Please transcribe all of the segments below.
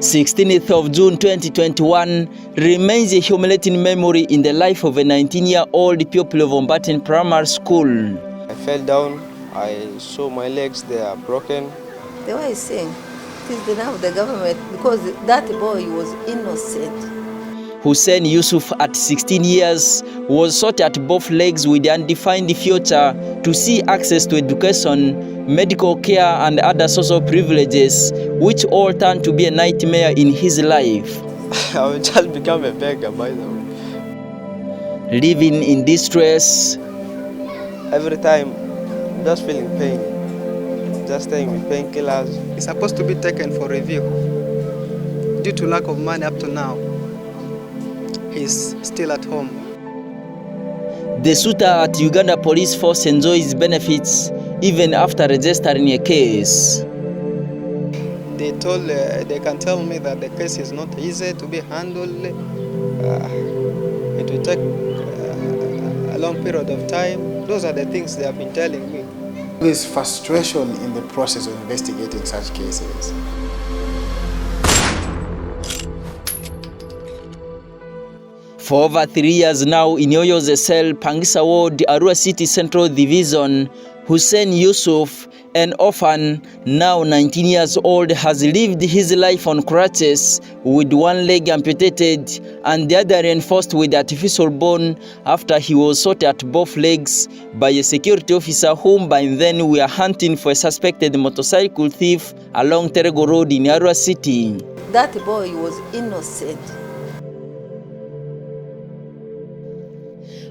16th of June 2021 remains a humiliating memory in the life of a 19-year-old pupil of Ombaten Primary School. I fell down. I saw my legs, they are broken. The way I saying, it is the name of the government because that boy was innocent. Hussein Yusuf, at 16 years, was shot at both legs with an undefined future to see access to education, medical care and other social privileges, which all turned to be a nightmare in his life. I will just become a beggar, by the way. Living in distress. Every time, just feeling pain. Just staying with painkillers. He's supposed to be taken for review. Due to lack of money up to now, he's still at home. The shooter at Uganda Police Force enjoys benefits even after registering a case. They can tell me that the case is not easy to be handled. It will take a long period of time. Those are the things they have been telling me. There is frustration in the process of investigating such cases. For over 3 years now in Oyoze cell, Pangisha Ward, Arua City Central Division, Hussein Yusuf, an orphan, now 19 years old, has lived his life on crutches with one leg amputated and the other reinforced with artificial bone after he was shot at both legs by a security officer whom by then we are hunting for a suspected motorcycle thief along Terego Road in Arua City. That boy was innocent.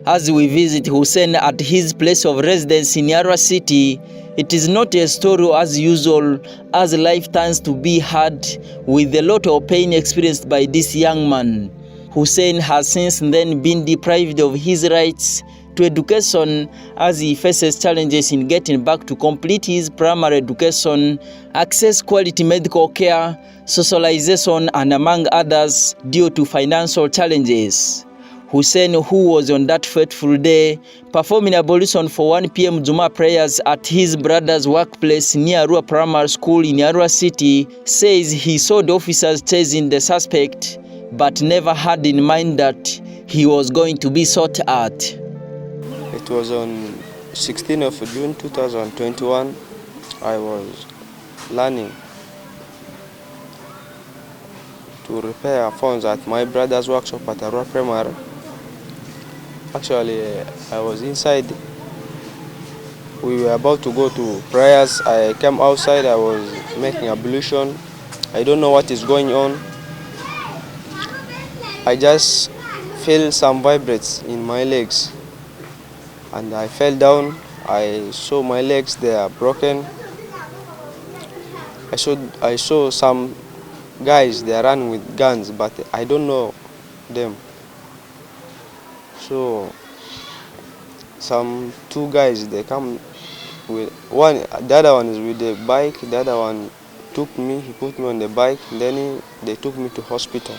As we visit Hussein at his place of residence in Arua City, it is not a story as usual, as life turns to be hard with a lot of pain experienced by this young man. Hussein has since then been deprived of his rights to education as he faces challenges in getting back to complete his primary education, access quality medical care, socialization and among others due to financial challenges. Hussein, who was on that fateful day performing ablution for 1 p.m. Juma prayers at his brother's workplace near Arua Primary School in Arua City, says he saw the officers chasing the suspect but never had in mind that he was going to be shot at. It was on 16th of June 2021. I was learning to repair phones at my brother's workshop at Arua Primary. Actually, I was inside. We were about to go to prayers. I came outside. I was making ablution. I don't know what is going on. I just feel some vibrates in my legs. And I fell down. I saw my legs, they are broken. I saw some guys, they ran with guns, but I don't know them. So some 2 guys, they come with one, the other one is with the bike, the other one took me, he put me on the bike, then they took me to hospital.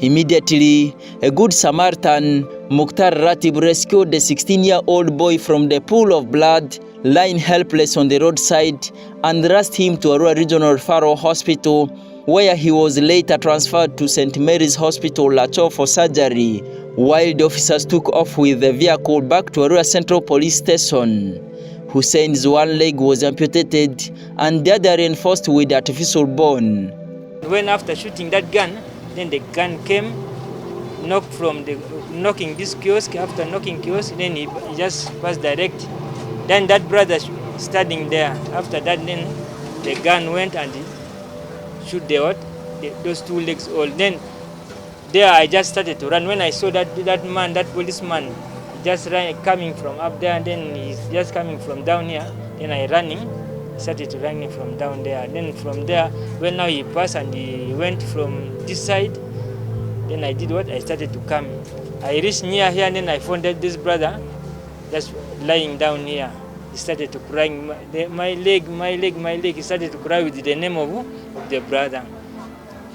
Immediately, a good Samaritan, Mukhtar Ratib, rescued the 16-year-old boy from the pool of blood, lying helpless on the roadside, and rushed him to Arua Regional Referral Hospital, where he was later transferred to St. Mary's Hospital, Lacho, for surgery, while the officers took off with the vehicle back to Arua Central Police Station. Hussein's one leg was amputated and the other reinforced with artificial bone. When after shooting that gun, then the gun came, knocking this kiosk. After knocking kiosk, then he just passed direct. Then that brother standing there. After that, then the gun went and shoot those 2 legs all. Then there I just started to run. When I saw that policeman, just coming from up there, and then he's just coming from down here. Then I started running from down there. Then from there, when now he passed and he went from this side, then I did what? I started to come. I reached near here, and then I found that this brother just lying down here. He started to cry, my leg. He started to cry with the name of the brother.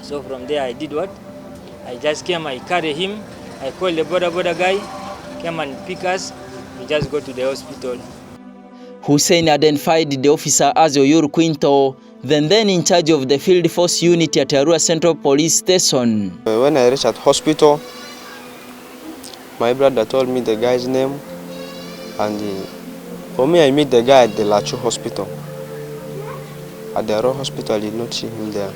So from there I did what? I just came, I carried him, I called the border guy, came and pick us, we just go to the hospital. Hussein identified the officer as Oyoze Quinto, then in charge of the field force unit at Arua Central Police Station. When I reached at hospital, my brother told me the guy's name, and for me, I met the guy at the Lacho hospital. At the Arua hospital, I did not see him there.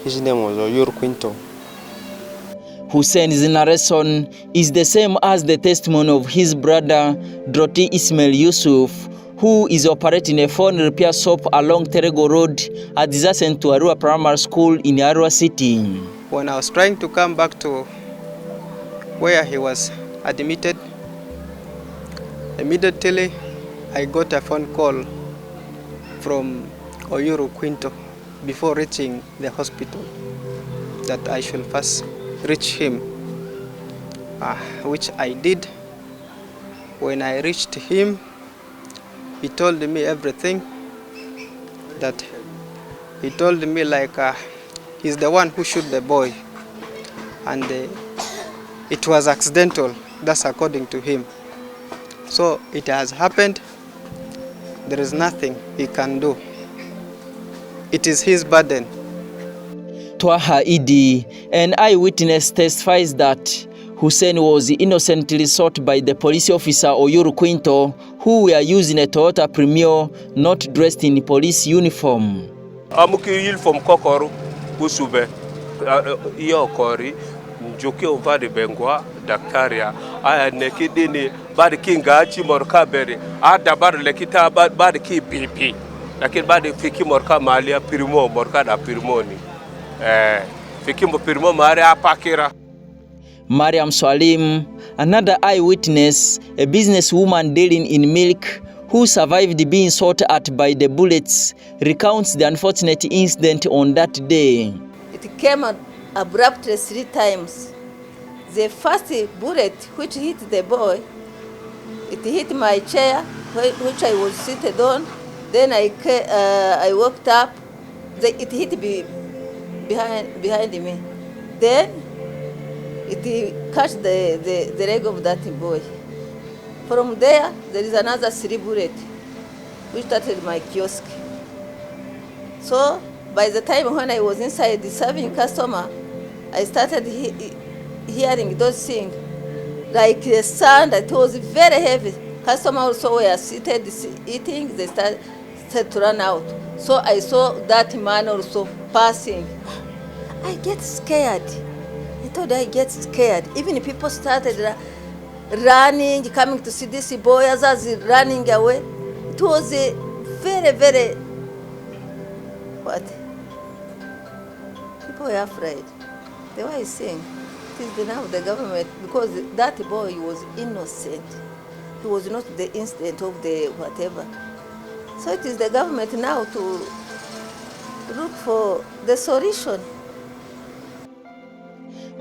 His name was Oyoze Quinto. Hussein's narration is the same as the testimony of his brother, Hussein Yusuf, who is operating a phone repair shop along Terego Road adjacent to Arua Primary School in Arua City. When I was trying to come back to where he was admitted, immediately I got a phone call from Oyoze Quinto before reaching the hospital that I should first reach him, which I did. When I reached him, he told me everything. That he told me like he's the one who shot the boy, and it was accidental. That's according to him. So it has happened. There is nothing he can do. It is his burden. Twaha Idi, an eyewitness, testifies that Hussein was innocently shot by the police officer Oyoze Quinto, who were using a Toyota Premio, not dressed in police uniform. Amukiyil from Kokoru, Usube, Yokori, Njoki Ovadi Bengwa, Daktaria, I nekidini, Badi Kinga, Chimorkaberi, Ada Bad Lekita, Badi Ki BP, Lakin Badi Fiki Morka Malia, Pirmo, Morkada Pirmoni. Fikimbo Pirmo Maria Pakira. Mariam Swalim, another eyewitness, a businesswoman dealing in milk, who survived being shot at by the bullets, recounts the unfortunate incident on that day. It came abruptly 3 times. The first bullet which hit the boy, it hit my chair, which I was seated on. Then I walked up. It hit behind me. Then it catch the leg of that boy. From there is another 3 bullets which started my kiosk. So by the time when I was inside serving customer, I started hearing those things like a sound that was very heavy. Customers also were seated eating. They started to run out. So I saw that man also passing. I get scared. I thought I get scared. Even people started running, coming to see this boy, others running away. It was a very, what? People were afraid. They were saying, it is now the government, because that boy was innocent. He was not the incident of the whatever. So it is the government now to look for the solution.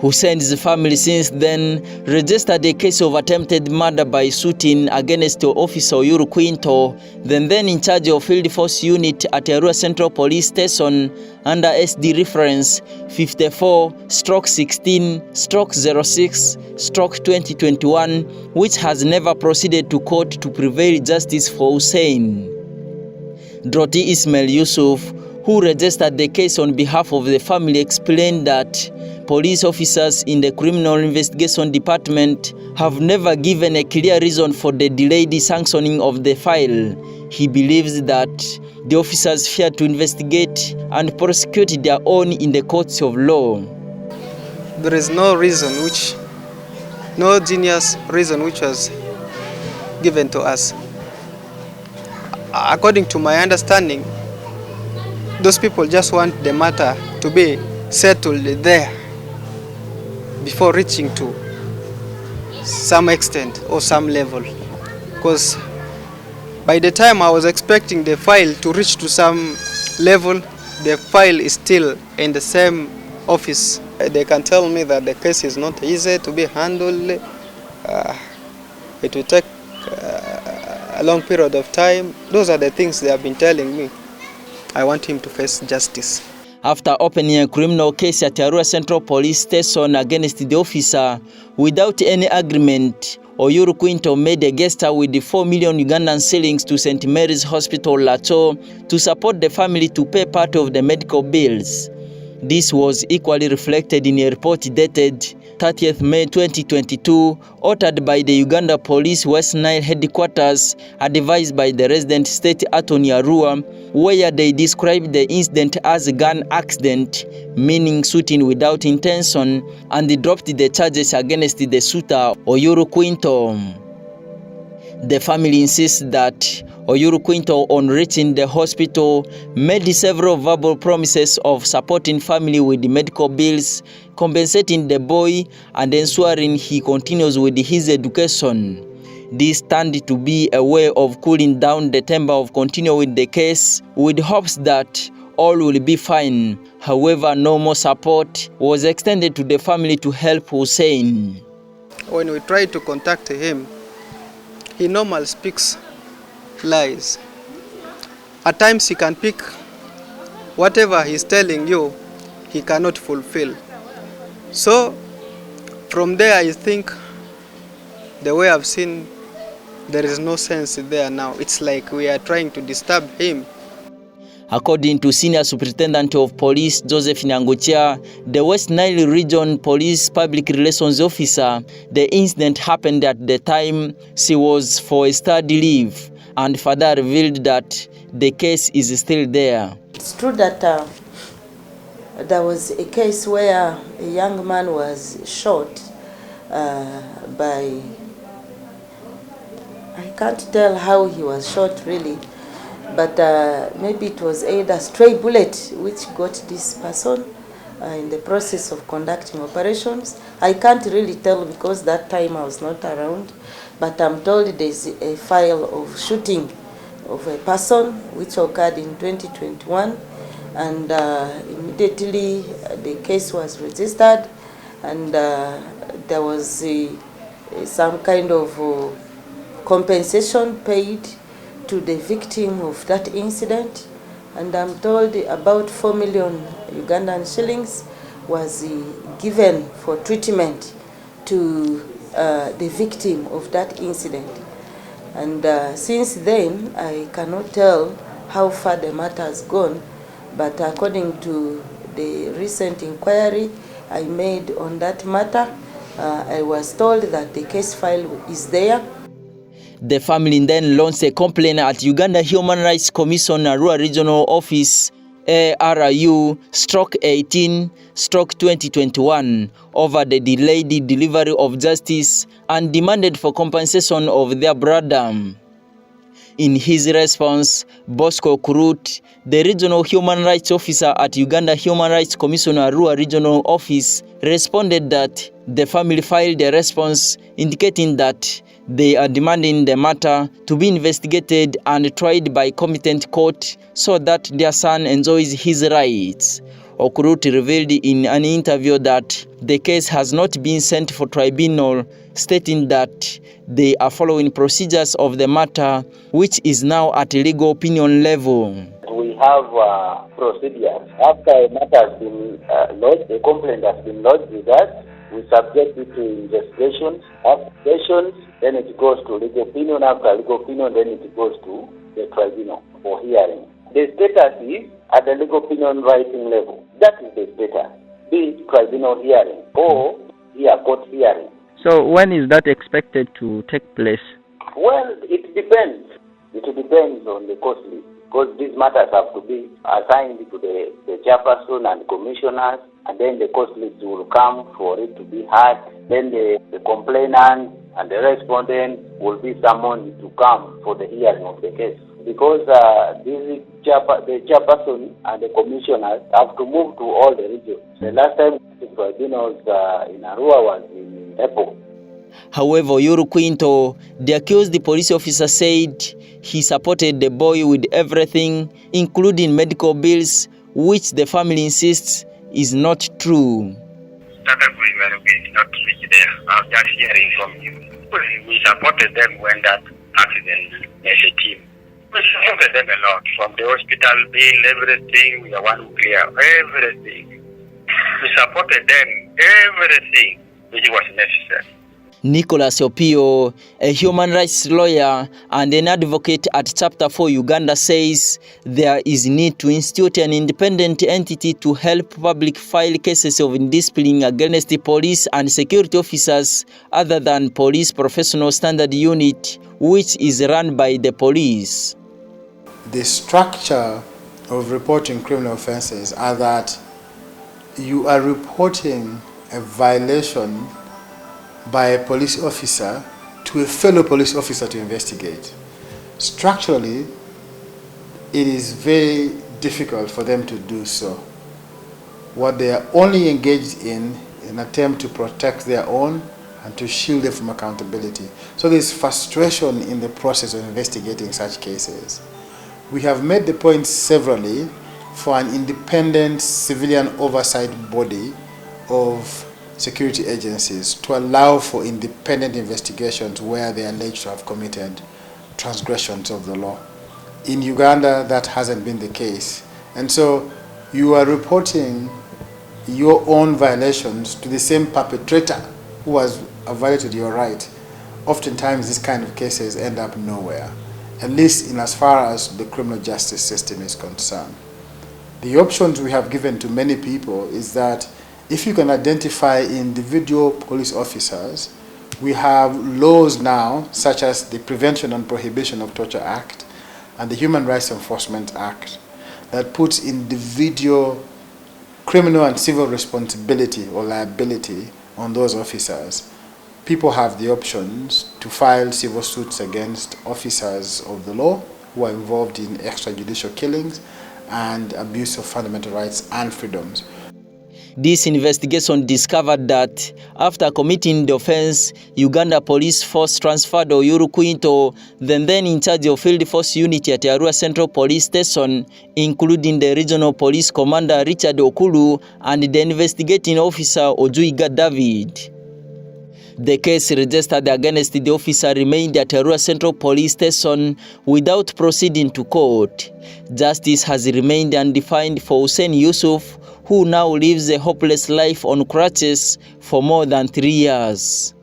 Hussein's family since then registered a case of attempted murder by shooting against Officer Oyoze Quinto, then in charge of Field Force Unit at Arua Central Police Station under SD reference 54/16/06/2021, which has never proceeded to court to prevail justice for Hussein. Hussein Yusuf, who registered the case on behalf of the family, explained that police officers in the Criminal Investigation Department have never given a clear reason for the delayed sanctioning of the file. He believes that the officers fear to investigate and prosecute their own in the courts of law. There is no genius reason which was given to us. According to my understanding, those people just want the matter to be settled there before reaching to some extent or some level. Because by the time I was expecting the file to reach to some level, the file is still in the same office. They can tell me that the case is not easy to be handled. It will take a long period of time. Those are the things they have been telling me. I want him to face justice. After opening a criminal case at Arua Central Police Station against the officer without any agreement, Oyuru Quinto made a gesture with the 4 million Ugandan shillings to St. Mary's Hospital, Lacho, to support the family to pay part of the medical bills. This was equally reflected in a report dated 30th May 2022, authored by the Uganda Police West Nile Headquarters, advised by the resident state attorney Arua, where they described the incident as a gun accident, meaning shooting without intention, and they dropped the charges against the shooter, Oyuru Quinto. The family insists that Oyuru Quinto, on reaching the hospital, made several verbal promises of supporting family with the medical bills, compensating the boy, and ensuring he continues with his education. This turned to be a way of cooling down the temper of continuing with the case, with hopes that all will be fine. However, no more support was extended to the family to help Hussein. When we try to contact him, he normally speaks lies. At times he can pick whatever he's telling you, he cannot fulfill. So from there I think the way I've seen, there is no sense there now. It's like we are trying to disturb him. According to Senior Superintendent of Police Joseph Nyanguchia, the West Nile Region Police Public Relations Officer, the incident happened at the time she was for a study leave, and further revealed that the case is still there. It's true that there was a case where a young man was shot by, I can't tell how he was shot really, but maybe it was either stray bullet which got this person in the process of conducting operations. I can't really tell because that time I was not around, but I'm told there's a file of shooting of a person which occurred in 2021, and immediately the case was registered, and there was some kind of compensation paid to the victim of that incident, and I'm told about 4 million Ugandan shillings was given for treatment to the victim of that incident. And since then, I cannot tell how far the matter has gone, but according to the recent inquiry I made on that matter, I was told that the case file is there. The family then launched a complaint at Uganda Human Rights Commission Arua Regional Office ARU/18/2021 over the delayed delivery of justice and demanded for compensation of their brother. In his response, Bosco Kurut, the regional human rights officer at Uganda Human Rights Commission Arua Regional Office, responded that the family filed a response indicating that they are demanding the matter to be investigated and tried by competent court so that their son enjoys his rights. Okurut revealed in an interview that the case has not been sent for tribunal, stating that they are following procedures of the matter, which is now at legal opinion level. We have procedures. After a matter has been lodged, a complaint has been lodged with us, we subject it to investigations. After investigations, then it goes to legal opinion. After legal opinion, then it goes to the tribunal for hearing. The status is at the legal opinion writing level. That is the status. Be it tribunal hearing or court hearing. So when is that expected to take place? Well, it depends. It depends on the court list, because these matters have to be assigned to the chairperson and commissioners, and then the court list will come for it to be heard. Then the complainant and the respondent will be summoned to come for the hearing of the case. Because the chairperson and the commissioners have to move to all the regions. The last time the tribunals in Arua was in April. However, Oyuru Quinto, the accused police officer, said he supported the boy with everything, including medical bills, which the family insists is not true. Started going when we did not reach there. I'm just hearing from you. We supported them when that accident as a team. We supported them a lot. From the hospital bill, everything, we are one who clear everything. We supported them, everything which was necessary. Nicholas Opio, a human rights lawyer and an advocate at Chapter 4 Uganda, says there is need to institute an independent entity to help public file cases of indiscipline against the police and security officers other than Police Professional Standard Unit, which is run by the police. The structure of reporting criminal offenses are that you are reporting a violation by a police officer to a fellow police officer to investigate. Structurally, it is very difficult for them to do so. What they are only engaged in an attempt to protect their own and to shield them from accountability. So there is frustration in the process of investigating such cases. We have made the point severally for an independent civilian oversight body of security agencies to allow for independent investigations where they are alleged to have committed transgressions of the law. In Uganda, that hasn't been the case. And so you are reporting your own violations to the same perpetrator who has violated your right. Oftentimes, these kind of cases end up nowhere, at least in as far as the criminal justice system is concerned. The options we have given to many people is that if you can identify individual police officers, we have laws now, such as the Prevention and Prohibition of Torture Act and the Human Rights Enforcement Act, that puts individual criminal and civil responsibility or liability on those officers. People have the options to file civil suits against officers of the law who are involved in extrajudicial killings and abuse of fundamental rights and freedoms. This investigation discovered that after committing the offense, Uganda Police Force transferred Oyuru Quinto, then in charge of Field Force Unit at Arua Central Police Station, including the Regional Police Commander Richard Okulu and the investigating officer Ojuiga David. The case registered against the officer remained at Arua Central Police Station without proceeding to court. Justice has remained undefined for Hussein Yusuf, who now lives a hopeless life on crutches for more than 3 years.